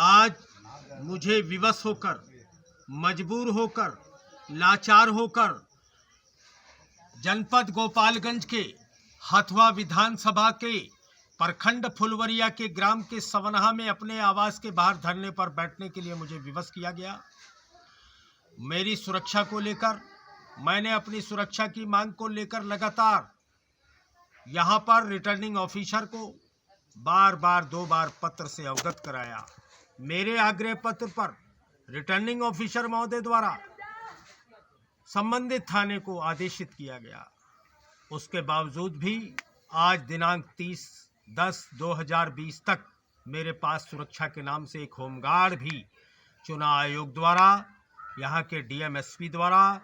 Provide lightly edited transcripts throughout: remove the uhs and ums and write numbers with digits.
आज मुझे विवश होकर, मजबूर होकर, लाचार होकर जनपद गोपालगंज के हथुआ विधानसभा के प्रखंड फुलवरिया के ग्राम के सवनहा में अपने आवास के बाहर धरने पर बैठने के लिए मुझे विवश किया गया। मेरी सुरक्षा को लेकर, मैंने अपनी सुरक्षा की मांग को लेकर लगातार यहां पर रिटर्निंग ऑफिसर को बार बार 2 बार पत्र से अवगत कराया। मेरे आग्रह पत्र पर रिटर्निंग ऑफिसर महोदय द्वारा संबंधित थाने को आदेशित किया गया। उसके बावजूद भी आज दिनांक 30/10/2020 तक मेरे पास सुरक्षा के नाम से एक होमगार्ड भी चुनाव आयोग द्वारा, यहाँ के डीएम एसपी द्वारा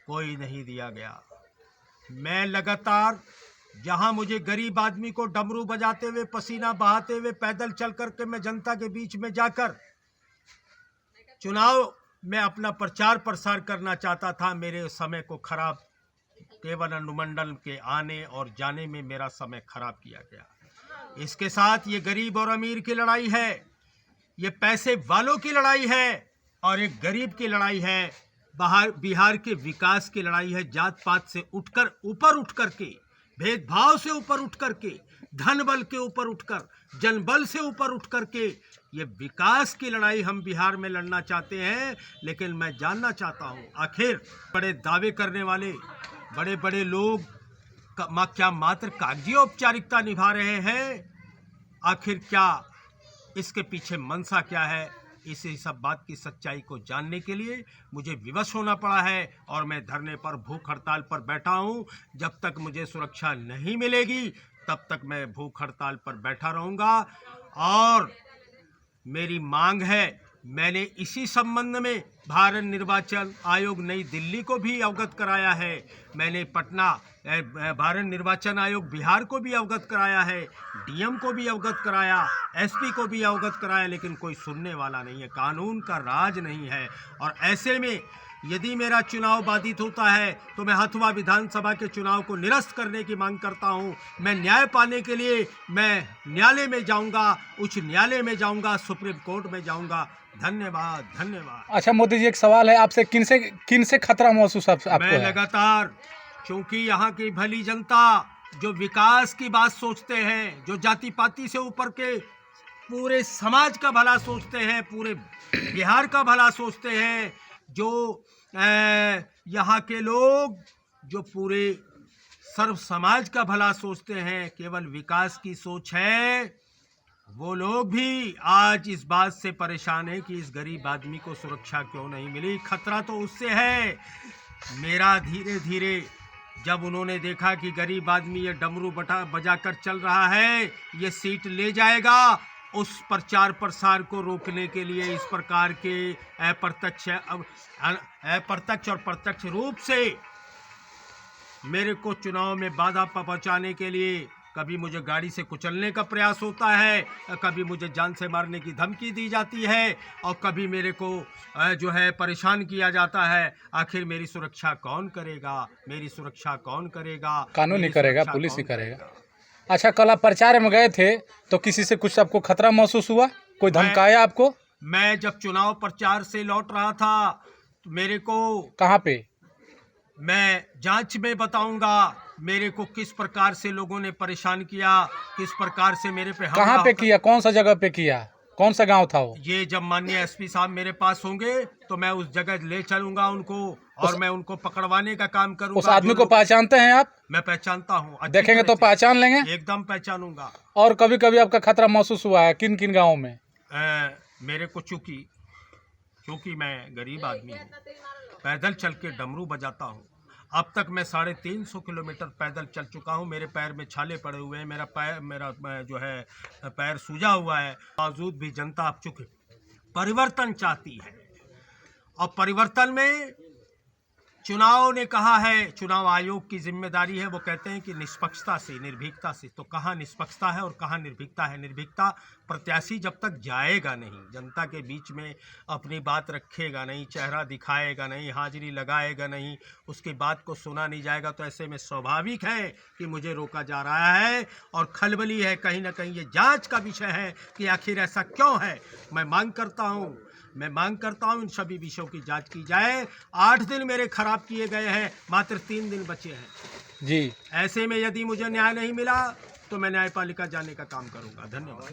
कोई नहीं दिया गया। मैं लगातार जहां मुझे गरीब आदमी को डमरू बजाते हुए, पसीना बहाते हुए, पैदल चल करके मैं जनता के बीच में जाकर चुनाव में अपना प्रचार प्रसार करना चाहता था, मेरे समय को खराब केवल अनुमंडल के आने और जाने में मेरा समय खराब किया गया। इसके साथ ये गरीब और अमीर की लड़ाई है, ये पैसे वालों की लड़ाई है और एक गरीब की लड़ाई है, बिहार के विकास की लड़ाई है। जात पात से उठकर, ऊपर उठ करके, भेदभाव से ऊपर उठ करके, धन बल के ऊपर उठकर, जनबल से ऊपर उठ करके ये विकास की लड़ाई हम बिहार में लड़ना चाहते हैं। लेकिन मैं जानना चाहता हूं, आखिर बड़े दावे करने वाले बड़े बड़े लोग क्या मात्र कागजी औपचारिकता निभा रहे हैं? आखिर क्या इसके पीछे मंशा क्या है? इसी सब बात की सच्चाई को जानने के लिए मुझे विवश होना पड़ा है और मैं धरने पर, भूख हड़ताल पर बैठा हूं। जब तक मुझे सुरक्षा नहीं मिलेगी तब तक मैं भूख हड़ताल पर बैठा रहूंगा। और मेरी मांग है, मैंने इसी संबंध में भारत निर्वाचन आयोग नई दिल्ली को भी अवगत कराया है, मैंने भारत निर्वाचन आयोग बिहार को भी अवगत कराया है, डीएम को भी अवगत कराया, एसपी को भी अवगत कराया, लेकिन कोई सुनने वाला नहीं है। कानून का राज नहीं है। और ऐसे में यदि मेरा चुनाव बाधित होता है तो मैं हथुआ विधानसभा के चुनाव को निरस्त करने की मांग करता हूं। मैं न्याय पाने के लिए मैं न्यायालय में जाऊंगा, उच्च न्यायालय में जाऊंगा, सुप्रीम कोर्ट में जाऊंगा। धन्यवाद, धन्यवाद। अच्छा मोदी जी, एक सवाल है आपसे, किन से खतरा महसूस आपको मैं लगातार, क्योंकि यहाँ की भली जनता जो विकास की बात सोचते हैं, जो जाति पाति से ऊपर के पूरे समाज का भला सोचते हैं, पूरे बिहार का भला सोचते हैं, जो यहाँ के लोग जो पूरे सर्व समाज का भला सोचते हैं, केवल विकास की सोच है, वो लोग भी आज इस बात से परेशान है कि इस गरीब आदमी को सुरक्षा क्यों नहीं मिली। खतरा तो उससे है। मेरा धीरे धीरे जब उन्होंने देखा कि गरीब आदमी ये डमरू बजा कर चल रहा है, ये सीट ले जाएगा, उस प्रचार प्रसार को रोकने के लिए इस प्रकार के अप्रत्यक्ष और प्रत्यक्ष रूप से मेरे को चुनाव में बाधा पहुंचाने के लिए कभी मुझे गाड़ी से कुचलने का प्रयास होता है, कभी मुझे जान से मारने की धमकी दी जाती है और कभी मेरे को जो है परेशान किया जाता है। आखिर मेरी सुरक्षा कौन करेगा? मेरी सुरक्षा कौन करेगा? कानून ही करेगा, पुलिस ही करेगा। अच्छा, कल आप प्रचार में गए थे तो किसी से कुछ आपको खतरा महसूस हुआ? कोई धमकाया आपको? मैं जब चुनाव प्रचार से लौट रहा था तो मेरे को, कहाँ पे? मैं जांच में बताऊंगा मेरे को किस प्रकार से लोगों ने परेशान किया, किस प्रकार से मेरे पे कहाँ पे किया, कौन सा जगह पे किया, कौन सा गांव था वो? ये जब माननीय एसपी साहब मेरे पास होंगे तो मैं उस जगह ले चलूंगा उनको और मैं उनको पकड़वाने का काम करूंगा। उस आदमी को पहचानते हैं आप? मैं पहचानता हूँ। देखेंगे तो पहचान लेंगे? एकदम पहचानूंगा। और कभी कभी आपका खतरा महसूस हुआ है? किन किन गाँव में? मेरे को चूंकि मैं गरीब आदमी हूँ, पैदल चल के डमरू बजाता हूँ। अब तक मैं 350 किलोमीटर पैदल चल चुका हूँ। मेरे पैर में छाले पड़े हुए हैं, मेरा जो है पैर सूजा हुआ है। बावजूद भी जनता अब चूंकि परिवर्तन चाहती है और परिवर्तन में चुनाव ने कहा है, चुनाव आयोग की जिम्मेदारी है, वो कहते हैं कि निष्पक्षता से, निर्भीकता से। तो कहाँ निष्पक्षता है और कहाँ निर्भीकता है? निर्भीकता प्रत्याशी जब तक जाएगा नहीं, जनता के बीच में अपनी बात रखेगा नहीं, चेहरा दिखाएगा नहीं, हाजिरी लगाएगा नहीं, उसकी बात को सुना नहीं जाएगा, तो ऐसे में स्वाभाविक है कि मुझे रोका जा रहा है। और खलबली है, कहीं ना कहीं ये जांच का विषय है कि आखिर ऐसा क्यों है। मैं मांग करता हूं इन सभी विषयों की जांच की जाए। 8 दिन मेरे खराब किए गए हैं, मात्र 3 दिन बचे हैं जी। ऐसे में यदि मुझे न्याय नहीं मिला तो मैं न्यायपालिका जाने का काम करूंगा। धन्यवाद।